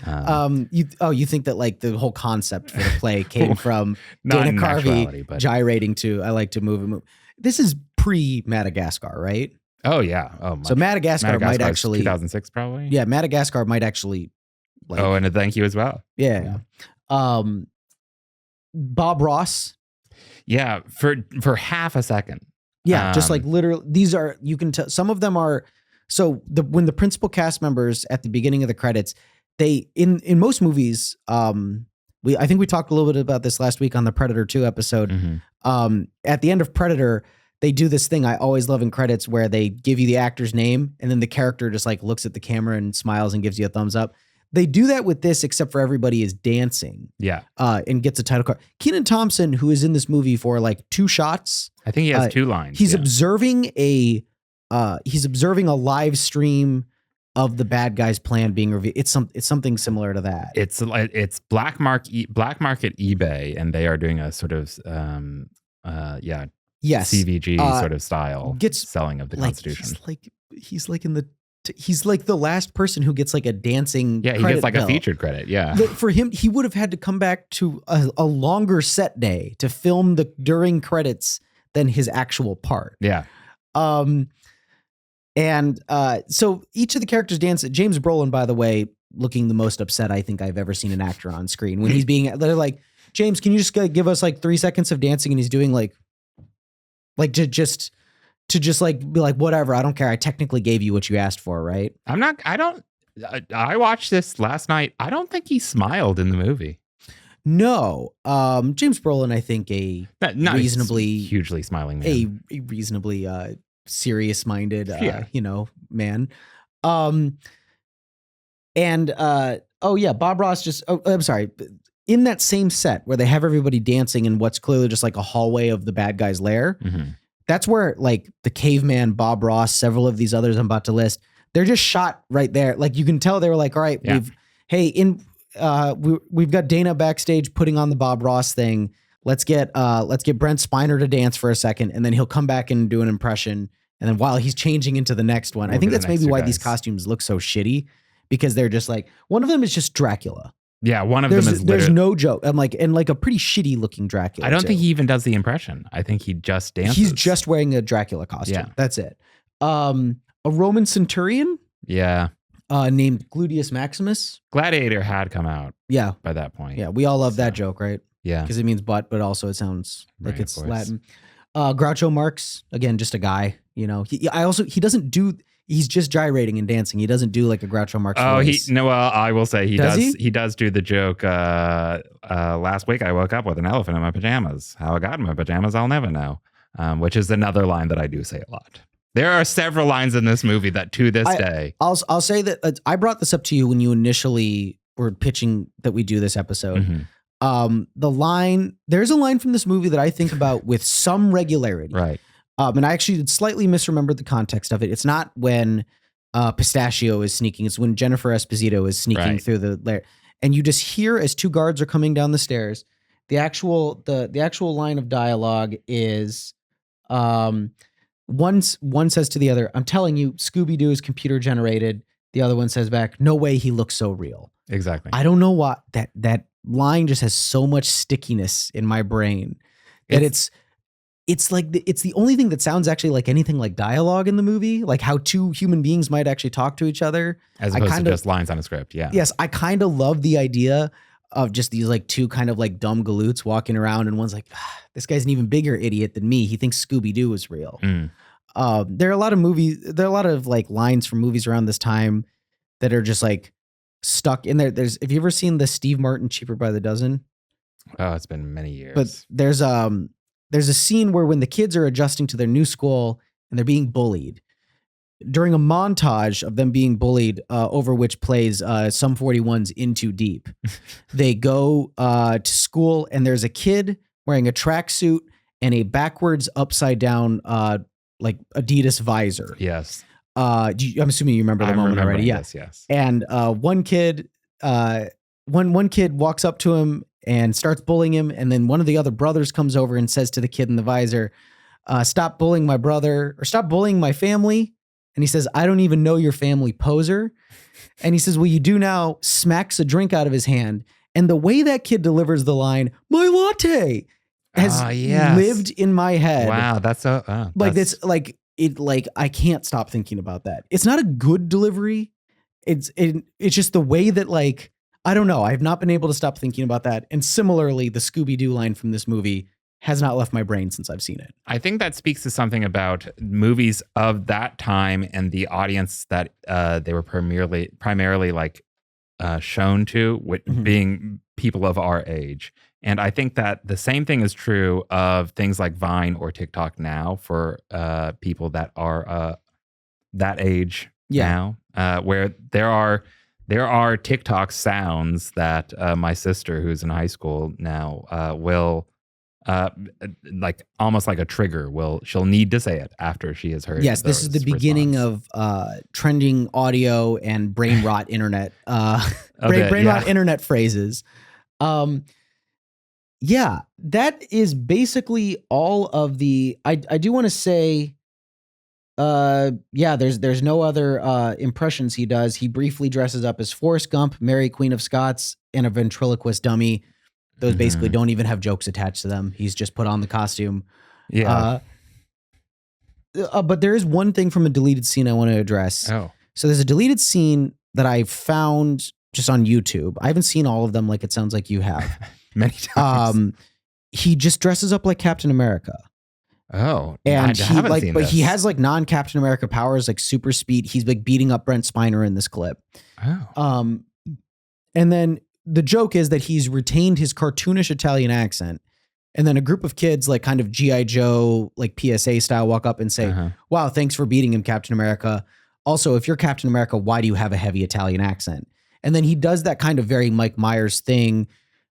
You think that like the whole concept for the play came from Dana Carvey gyrating to "I Like to Move It, Move." This is pre-Madagascar, right? Oh yeah. Oh, so Madagascar might actually 2006 probably. Yeah, Madagascar might actually. Like, and a thank you as well. Yeah. Bob Ross. Yeah, for half a second. Yeah, just like literally, these are, you can tell some of them are. So when the principal cast members at the beginning of the credits, they in most movies, I think we talked a little bit about this last week on the Predator 2 episode. Mm-hmm. At the end of Predator, they do this thing I always love in credits where they give you the actor's name and then the character just like looks at the camera and smiles and gives you a thumbs up. They do that with this, except for everybody is dancing. Yeah. And gets a title card. Kenan Thompson, who is in this movie for like 2 shots. I think he has 2 lines. He's observing a live stream of the bad guy's plan being revealed. It's something similar to that. It's black market eBay, and they are doing a sort of CVG sort of style selling of the Constitution. He's like the last person who gets like a dancing. Yeah, he gets like a featured credit. Yeah, for him, he would have had to come back to a longer set day to film during credits than his actual part. Yeah. So each of the characters dance. James Brolin, by the way, looking the most upset I think I've ever seen an actor on screen when he's being. They're like, James, can you just give us like 3 seconds of dancing? And he's doing like to just like be like, whatever, I don't care. I technically gave you what you asked for, right? I watched this last night. I don't think he smiled in the movie. No. James Brolin, I think Not reasonably hugely smiling man. A reasonably serious-minded man. Bob Ross I'm sorry. In that same set where they have everybody dancing in what's clearly just like a hallway of the bad guy's lair, that's where like the caveman, Bob Ross, several of these others I'm about to list, they're just shot right there. Like you can tell they were like, all right, we've got Dana backstage putting on the Bob Ross thing. Let's get Brent Spiner to dance for a second, and then he'll come back and do an impression. And then while he's changing into the next one, I think that's maybe why these costumes look so shitty, because they're just like, one of them is just Dracula. Yeah, one of them is there's no joke. I'm like, and like a pretty shitty looking Dracula. I don't think he even does the impression. I think he just dances. He's just wearing a Dracula costume. Yeah. That's it. A Roman centurion. Yeah. Named Gluteus Maximus. Gladiator had come out. Yeah. By that point. Yeah, we all love that joke, right? Yeah. Because it means butt, but also it sounds like it's Latin. Groucho Marx, again, just a guy. You know, he's just gyrating and dancing. He doesn't do like a Groucho Marx voice. I will say he does do the joke. Last week I woke up with an elephant in my pajamas. How I got in my pajamas, I'll never know. Which is another line that I do say a lot. There are several lines in this movie that to this day. I'll say that I brought this up to you when you initially were pitching that we do this episode. There's a line from this movie that I think about with some regularity. Right. And I actually slightly misremembered the context of it. It's not when Pistachio is sneaking. It's when Jennifer Esposito is sneaking through the lair. And you just hear as two guards are coming down the stairs, the actual line of dialogue is one says to the other, "I'm telling you, Scooby-Doo is computer generated." The other one says back, "No way, he looks so real." Exactly. I don't know why that line just has so much stickiness in my brain that it's the only thing that sounds actually like anything like dialogue in the movie, like how two human beings might actually talk to each other. As opposed to just lines on a script, yeah. Yes, I kind of love the idea of just these like two kind of like dumb galoots walking around, and one's like, this guy's an even bigger idiot than me. He thinks Scooby-Doo is real. There are a lot of like lines from movies around this time that are just like stuck in there. Have you ever seen the Steve Martin Cheaper by the Dozen? Oh, it's been many years. But there's a scene where when the kids are adjusting to their new school and they're being bullied, during a montage of them being bullied, over which plays Sum 41's In Too Deep, they go to school and there's a kid wearing a tracksuit and a backwards upside down like Adidas visor. Yes. I'm assuming you remember the moment already. Yeah. Yes. And one kid walks up to him and starts bullying him. And then one of the other brothers comes over and says to the kid in the visor, "Stop bullying my brother, or stop bullying my family." And he says, "I don't even know your family, poser." And he says, "Well, you do now," smacks a drink out of his hand. And the way that kid delivers the line, "My latte," has lived in my head. Wow. That's so, I can't stop thinking about that. It's not a good delivery. It's just the way that, like, I don't know. I've not been able to stop thinking about that. And similarly, the Scooby-Doo line from this movie has not left my brain since I've seen it. I think that speaks to something about movies of that time and the audience that they were primarily like shown to, being people of our age. And I think that the same thing is true of things like Vine or TikTok now for people that are that age now, where there are TikTok sounds that my sister, who's in high school now, will like almost like a trigger. She'll need to say it after she has heard. Yes, this is the beginning of trending audio and brain rot internet, rot internet phrases. Yeah, that is basically all of the. I do want to say, there's no other impressions he does. He briefly dresses up as Forrest Gump, Mary Queen of Scots, and a ventriloquist dummy. Those basically don't even have jokes attached to them. He's just put on the costume. Yeah. But there is one thing from a deleted scene I want to address. Oh. So there's a deleted scene that I found just on YouTube. I haven't seen all of them like it sounds like you have. Many times. He just dresses up like Captain America. Oh, and I haven't seen but this. he has like non-Captain America powers, like super speed. He's like beating up Brent Spiner in this clip. Oh. And then the joke is that he's retained his cartoonish Italian accent. And then a group of kids, like kind of G.I. Joe, like PSA style, walk up and say, wow, thanks for beating him, Captain America. Also, if you're Captain America, why do you have a heavy Italian accent? And then he does that kind of very Mike Myers thing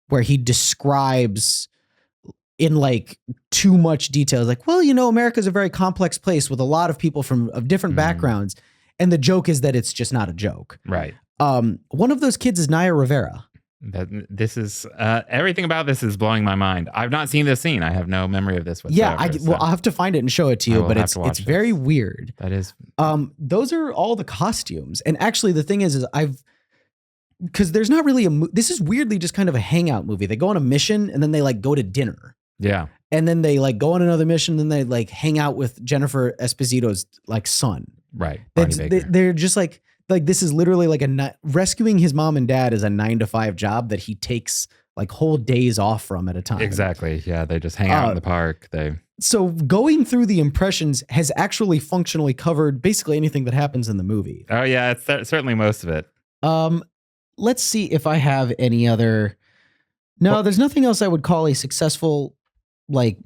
where he describes in like too much detail. Like, well, you know, America's a very complex place with a lot of people of different backgrounds. And the joke is that it's just not a joke. Right. One of those kids is Naya Rivera. This is everything about this is blowing my mind. I've not seen this scene. I have no memory of this whatsoever. Yeah, I'll have to find it and show it to you, but it's very weird. That is. Those are all the costumes. And actually the thing is because there's not really this is weirdly just kind of a hangout movie. They go on a mission and then they like go to dinner. Yeah. And then they like go on another mission and then they like hang out with Jennifer Esposito's like son. Right. They're just like this is literally like rescuing his mom and dad is a 9-to-5 job that he takes like whole days off from at a time. Exactly. Yeah. They just hang out in the park. So going through the impressions has actually functionally covered basically anything that happens in the movie. Oh yeah. It's certainly most of it. Let's see if I have any other. No, there's nothing else I would call a successful, like,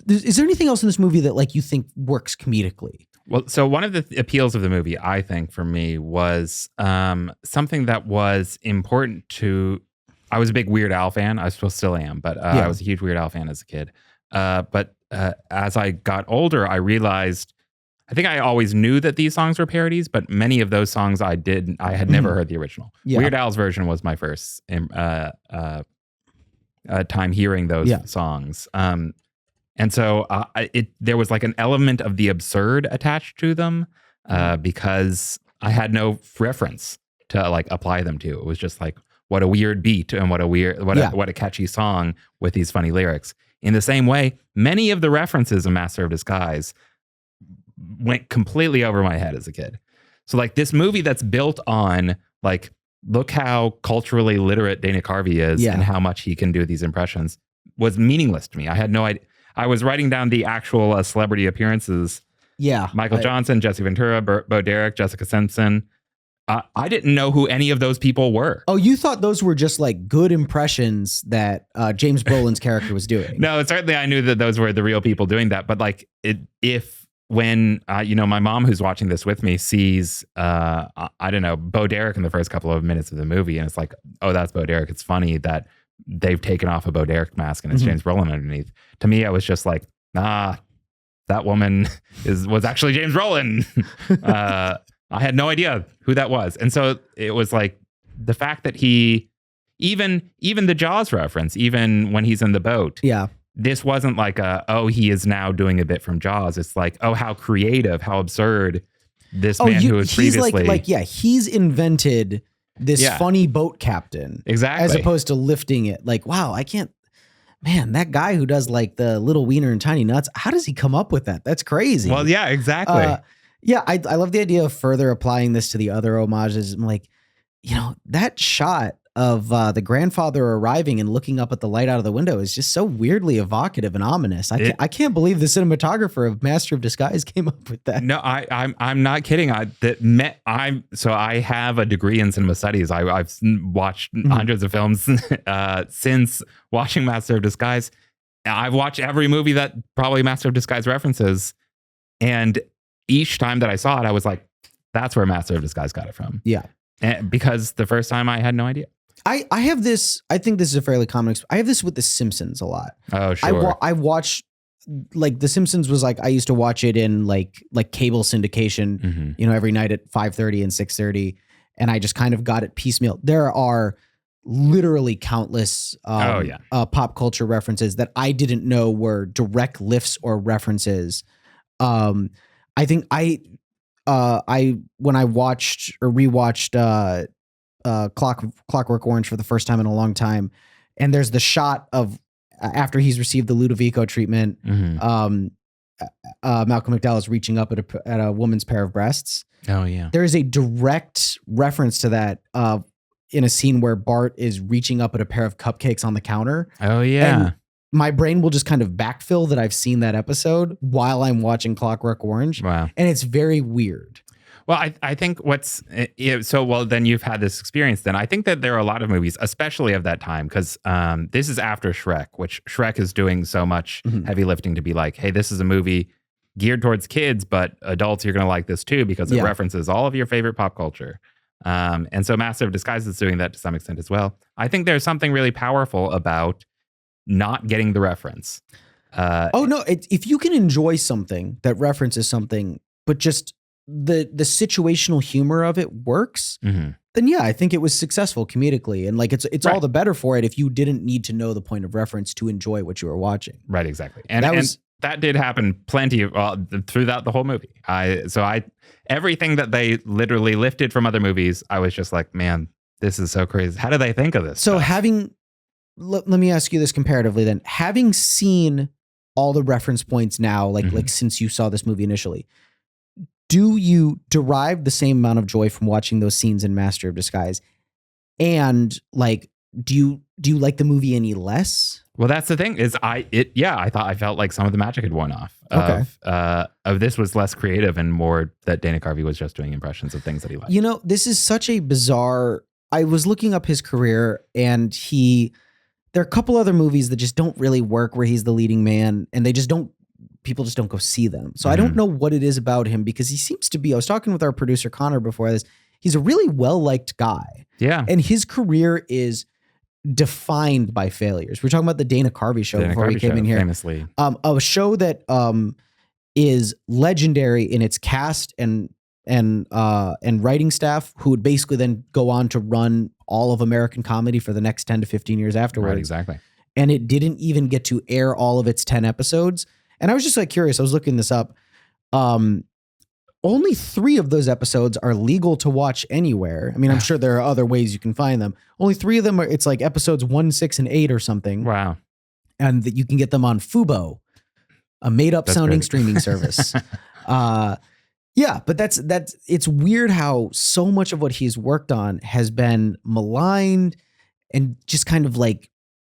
is there anything else in this movie that like you think works comedically? Well, so one of the appeals of the movie, I think, for me was something that was important to. I was a big Weird Al fan. I still am, but I was a huge Weird Al fan as a kid. But as I got older, I realized. I think I always knew that these songs were parodies, but many of those songs I had never heard the original. Yeah. Weird Al's version was my first time hearing those songs. And so there was like an element of the absurd attached to them because I had no reference to like apply them to. It was just like, what a weird beat and what a catchy song with these funny lyrics. In the same way, many of the references in Master of Disguise went completely over my head as a kid. So like this movie that's built on like, look how culturally literate Dana Carvey is and how much he can do these impressions was meaningless to me. I had no idea. I was writing down the actual celebrity appearances. Yeah. Michael Johnson, Jesse Ventura, Bo Derek, Jessica Simpson. I didn't know who any of those people were. Oh, you thought those were just like good impressions that James Brolin's character was doing? No, certainly I knew that those were the real people doing that. But like when my mom who's watching this with me sees, I don't know, Bo Derek in the first couple of minutes of the movie. And it's like, oh, that's Bo Derek. It's funny that they've taken off a Bo Derek mask and it's James Brolin underneath. To me, I was just like, that woman was actually James Brolin. I had no idea who that was. And so it was like the fact that he, even the Jaws reference, even when he's in the boat. Yeah. This wasn't like he is now doing a bit from Jaws. It's like, oh, how creative, how absurd this man who was previously. He's invented this funny boat captain. Exactly. As opposed to lifting it. Like, wow, man, that guy who does like the little wiener and tiny nuts, how does he come up with that? That's crazy. Well, yeah, exactly. I love the idea of further applying this to the other homages. I'm like, that shot of the grandfather arriving and looking up at the light out of the window is just so weirdly evocative and ominous. I can't believe the cinematographer of Master of Disguise came up with that. No, I'm not kidding. I have a degree in cinema studies. I've watched hundreds of films since watching Master of Disguise. I've watched every movie that probably Master of Disguise references, and each time that I saw it, I was like, "That's where Master of Disguise got it from." Yeah, because the first time I had no idea. I have this. I think this is a fairly common. I have this with The Simpsons a lot. Oh, sure. I watched like The Simpsons was like I used to watch it in like cable syndication. Every night at 5:30 and 6:30, and I just kind of got it piecemeal. There are literally countless pop culture references that I didn't know were direct lifts or references. I think when I watched or rewatched Clockwork Orange for the first time in a long time, and there's the shot of after he's received the Ludovico treatment, Malcolm McDowell is reaching up at a woman's pair of breasts. Oh yeah, there is a direct reference to that in a scene where Bart is reaching up at a pair of cupcakes on the counter. Oh yeah. And my brain will just kind of backfill that I've seen that episode while I'm watching Clockwork Orange. Wow. And it's very weird. Well, I think then you've had this experience. Then I think that there are a lot of movies, especially of that time, because this is after Shrek, which Shrek is doing so much heavy lifting to be like, hey, this is a movie geared towards kids, but adults, you're going to like this too because it references all of your favorite pop culture. And so Master of Disguise is doing that to some extent as well. I think there's something really powerful about not getting the reference. If you can enjoy something that references something, but just the situational humor of it works, then yeah, I think it was successful comedically. And like, it's Right. all the better for it if you didn't need to know the point of reference to enjoy what you were watching. Right, exactly. And that did happen plenty of throughout the whole movie. Everything that they literally lifted from other movies, I was just like, man, this is so crazy. How did they think of this? So stuff? let me ask you this comparatively then, having seen all the reference points now, like since you saw this movie initially, do you derive the same amount of joy from watching those scenes in Master of Disguise? And like, do you like the movie any less? Well, that's the thing is I felt like some of the magic had worn off. Of this was less creative and more that Dana Carvey was just doing impressions of things that he liked. You know, this is such a bizarre, I was looking up his career and there are a couple other movies that just don't really work where he's the leading man and people just don't go see them. So I don't know what it is about him because he seems to be, I was talking with our producer Connor before this, he's a really well-liked guy. Yeah. And his career is defined by failures. We're talking about the Dana Carvey show before we came in here. Famously. A show that is legendary in its cast and writing staff, who would basically then go on to run all of American comedy for the next 10 to 15 years afterwards. Right, exactly. And it didn't even get to air all of its 10 episodes. And I was just like curious. I was looking this up. Only 3 of those episodes are legal to watch anywhere. I mean, I'm sure there are other ways you can find them. Only 3 of them it's like episodes 1, 6, and 8 or something. Wow. And that you can get them on Fubo, a made-up sounding streaming service. Yeah, but that's it's weird how so much of what he's worked on has been maligned and just kind of like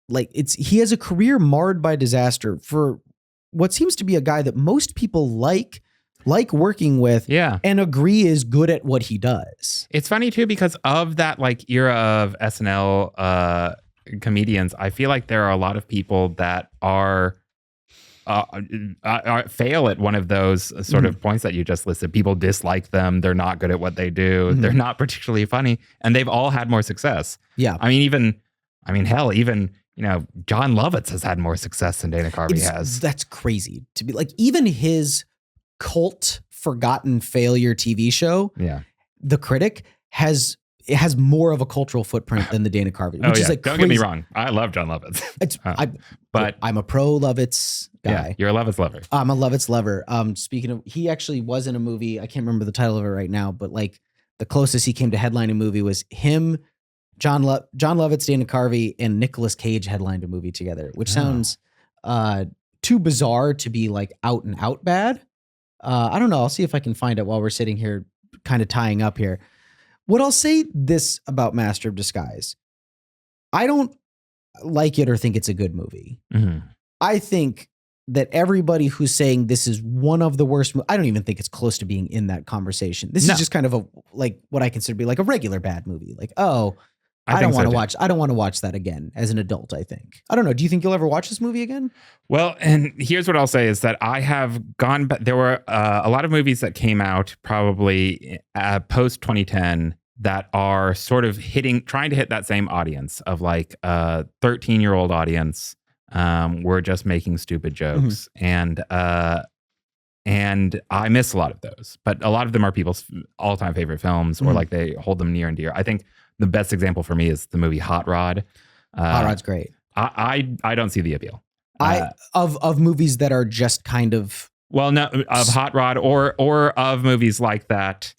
he has a career marred by disaster for what seems to be a guy that most people like working with and agree is good at what he does. It's funny too, because of that like era of SNL comedians, I feel like there are a lot of people that are fail at one of those sort of points that you just listed. People dislike them. They're not good at what they do. They're not particularly funny, and they've all had more success. Yeah. Even John Lovitz has had more success than Dana Carvey has. That's crazy to be like, even his cult forgotten failure TV show, The Critic, has more of a cultural footprint than the Dana Carvey, which is like don't crazy. get me wrong, I love John Lovitz. But I'm a pro Lovitz guy. Yeah, you're a Lovitz lover. I'm a Lovitz lover. Speaking of, he actually was in a movie. I can't remember the title of it right now, but like the closest he came to headlining a movie was him, John Lovitz, Dana Carvey, and Nicolas Cage headlined a movie together, which sounds too bizarre to be like out and out bad. I don't know. I'll see if I can find it while we're sitting here kind of tying up here. What I'll say this about Master of Disguise. I don't like it or think it's a good movie. I think that everybody who's saying this is one of the worst, I don't even think it's close to being in that conversation. This is just kind of what I consider to be like a regular bad movie. Like, I don't want to watch that again as an adult, I think. I don't know. Do you think you'll ever watch this movie again? Well, and here's what I'll say is that I have gone back. There were a lot of movies that came out probably post 2010 that are sort of trying to hit that same audience of like a 13-year-old audience. We're just making stupid jokes. And I miss a lot of those, but a lot of them are people's all-time favorite films or like they hold them near and dear. I think the best example for me is the movie Hot Rod. Hot Rod's great. I don't see the appeal. Of movies that are just kind of of Hot Rod or of movies like that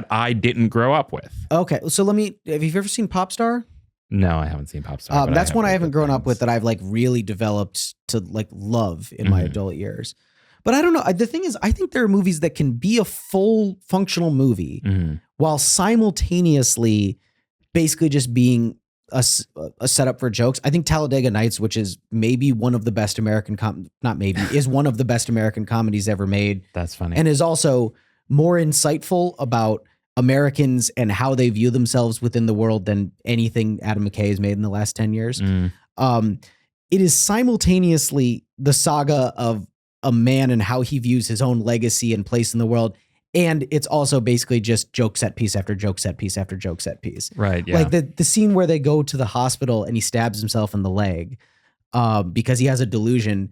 I didn't grow up with. Okay, so have you ever seen Popstar? No, I haven't seen Popstar. That's one I haven't grown up with that I've like really developed to like love in my adult years. But I don't know. The thing is, I think there are movies that can be a full functional movie while simultaneously basically just being a setup for jokes. I think Talladega Nights, which is maybe one of the best American is one of the best American comedies ever made. That's funny. And is also more insightful about Americans and how they view themselves within the world than anything Adam McKay has made in the last 10 years. It is simultaneously the saga of a man and how he views his own legacy and place in the world. And it's also basically just joke set piece after joke set piece after joke set piece. Right. Yeah. Like the scene where they go to the hospital and he stabs himself in the leg because he has a delusion.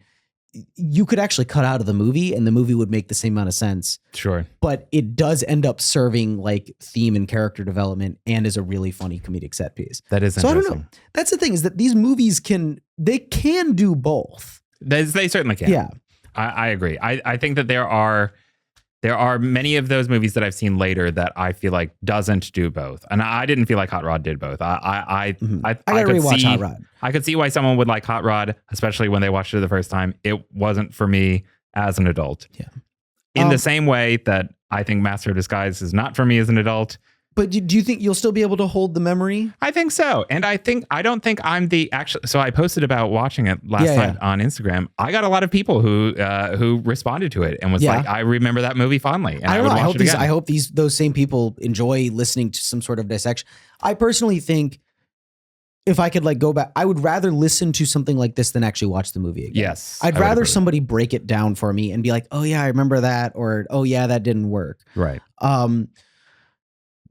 You could actually cut out of the movie and the movie would make the same amount of sense. Sure. But it does end up serving like theme and character development and is a really funny comedic set piece. That is so interesting. I don't know. That's the thing, is that these movies can do both. They certainly can. Yeah. I agree. I think that there are many of those movies that I've seen later that I feel like doesn't do both. And I didn't feel like Hot Rod did both. I gotta rewatch Hot Rod. I could see why someone would like Hot Rod, especially when they watched it the first time. It wasn't for me as an adult. Yeah. In the same way that I think Master of Disguise is not for me as an adult. But do you think you'll still be able to hold the memory? I think so. And I don't think I'm so I posted about watching it last night on Instagram. I got a lot of people who responded to it and was like, I remember that movie fondly. And I hope those same people enjoy listening to some sort of dissection. I personally think if I could like go back, I would rather listen to something like this than actually watch the movie again. Yes. I'd rather somebody break it down for me and be like, oh yeah, I remember that. Or, oh yeah, that didn't work. Right.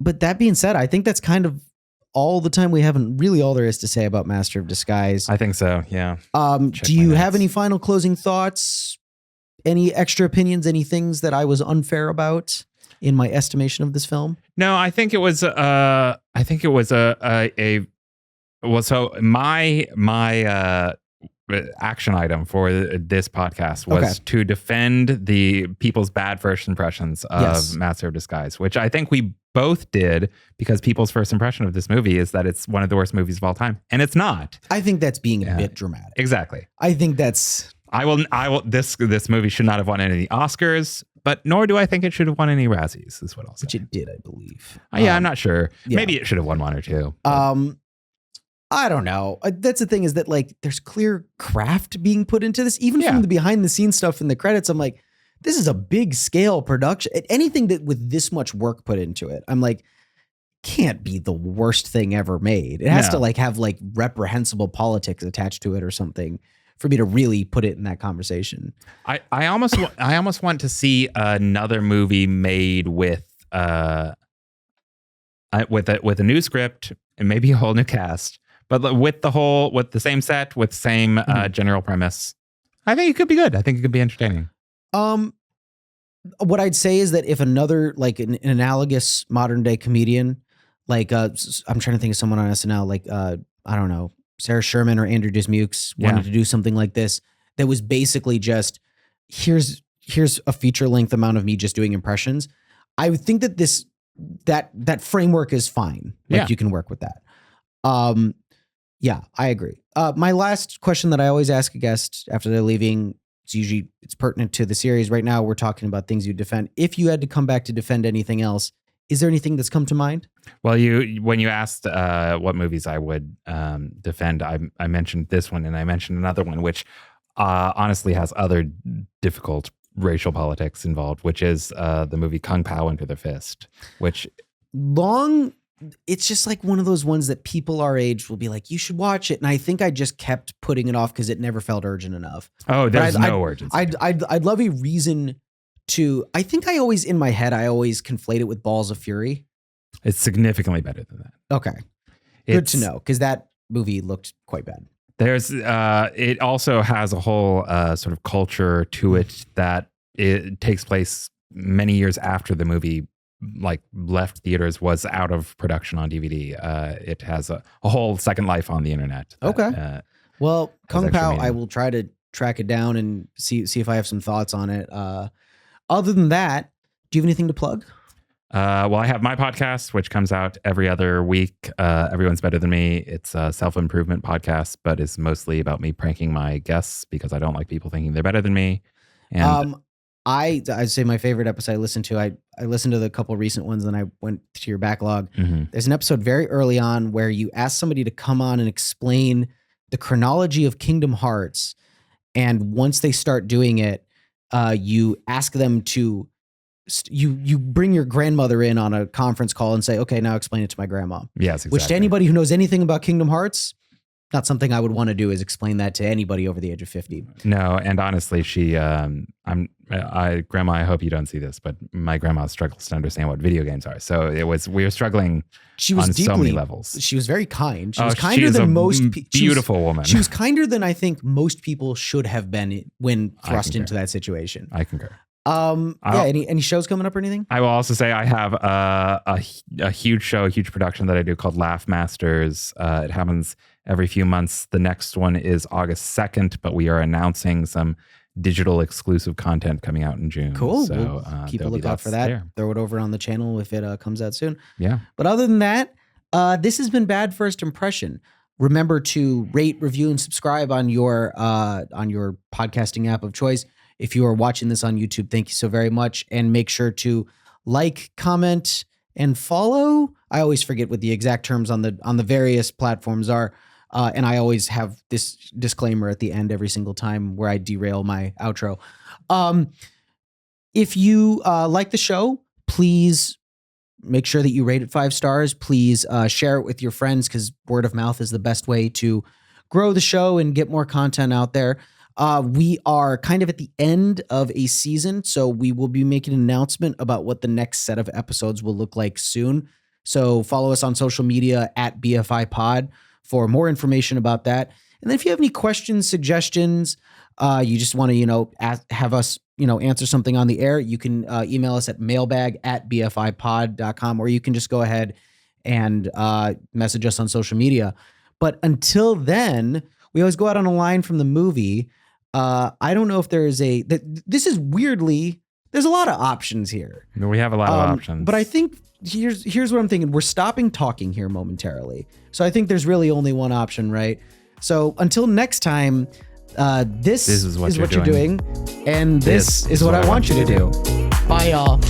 But that being said, I think that's kind of all the time we haven't really all there is to say about Master of Disguise. I think so. Yeah. Do you have any final closing thoughts? Any extra opinions? Any things that I was unfair about in my estimation of this film? No, I think it was. So my action item for this podcast was to defend the people's bad first impressions of Master of Disguise, which I think we both did, because people's first impression of this movie is that it's one of the worst movies of all time, and it's not. I think that's being a bit dramatic. Exactly. I think that's. I will. This movie should not have won any Oscars, but nor do I think it should have won any Razzies. Is what I'll say. Which it did, I believe. I'm not sure. Yeah. Maybe it should have won one or two. I don't know. That's the thing, is that like there's clear craft being put into this, even from the behind the scenes stuff in the credits. I'm like, this is a big scale production. Anything that with this much work put into it, I'm like, can't be the worst thing ever made. It has to like have like reprehensible politics attached to it or something for me to really put it in that conversation. I almost want to see another movie made with a new script and maybe a whole new cast, but with the same set, with same general premise. I think it could be good. I think it could be entertaining. What I'd say is that if another like an analogous modern day comedian, like I'm trying to think of someone on SNL, like I don't know, Sarah Sherman or Andrew Dismukes wanted to do something like this, that was basically just here's a feature length amount of me just doing impressions. I would think that that framework is fine. Like you can work with that. Yeah, I agree. My last question that I always ask a guest after they're leaving, it's pertinent to the series. Right now, we're talking about things you defend. If you had to come back to defend anything else, is there anything that's come to mind? Well, when you asked what movies I would defend, I mentioned this one and I mentioned another one, which honestly has other difficult racial politics involved, which is the movie Kung Pao Under the Fist, which it's just like one of those ones that people our age will be like, you should watch it. And I think I just kept putting it off because it never felt urgent enough. Oh, there's no urgency. I'd love a reason to, I think I always, in my head, I always conflate it with Balls of Fury. It's significantly better than that. Okay. Good to know, because that movie looked quite bad. There's, it also has a whole sort of culture to it that it takes place many years after the movie like left theaters, was out of production on DVD. It has a whole second life on the internet. Okay. Well, Kung Pao, I will try to track it down and see if I have some thoughts on it. Other than that, do you have anything to plug? Well, I have my podcast, which comes out every other week. Everyone's Better Than Me. It's a self-improvement podcast, but it's mostly about me pranking my guests because I don't like people thinking they're better than me. And I'd say my favorite episode I listened to, I listened to the couple recent ones, and I went to your backlog. There's an episode very early on where you ask somebody to come on and explain the chronology of Kingdom Hearts. And once they start doing it, you ask them to, you bring your grandmother in on a conference call and say, okay, now explain it to my grandma. Yes, exactly. Which to anybody who knows anything about Kingdom Hearts, not something I would want to do, is explain that to anybody over the age of 50. No, and honestly, Grandma, I hope you don't see this, but my grandma struggles to understand what video games are. So we were struggling on so many levels. She was very kind. She was kinder than most people. Beautiful woman. She was kinder than I think most people should have been when thrust into that situation. I concur. Any shows coming up or anything? I will also say I have a huge show, a huge production that I do called Laugh Masters. It happens every few months. The next one is August 2nd, but we are announcing some digital exclusive content coming out in June. Cool. So we'll keep a lookout for that. There. Throw it over on the channel if it comes out soon. Yeah. But other than that, this has been Bad First Impression. Remember to rate, review, and subscribe on your podcasting app of choice. If you are watching this on YouTube, thank you so very much. And make sure to like, comment, and follow. I always forget what the exact terms on the various platforms are. And I always have this disclaimer at the end every single time where I derail my outro. If you like the show, please make sure that you rate it 5 stars. Please share it with your friends, because word of mouth is the best way to grow the show and get more content out there. We are kind of at the end of a season, so we will be making an announcement about what the next set of episodes will look like soon. So follow us on social media at BFI Pod for more information about that. And then if you have any questions, suggestions, you just want to, have us, answer something on the air, you can email us at mailbag@bfipod.com, or you can just go ahead and message us on social media. But until then, we always go out on a line from the movie. I don't know if there is this is weirdly, there's a lot of options here. We have a lot of options. But I think here's what I'm thinking. We're stopping talking here momentarily. So I think there's really only one option, right? So until next time, this is what you're doing. And this is what I want you to do. Bye, y'all.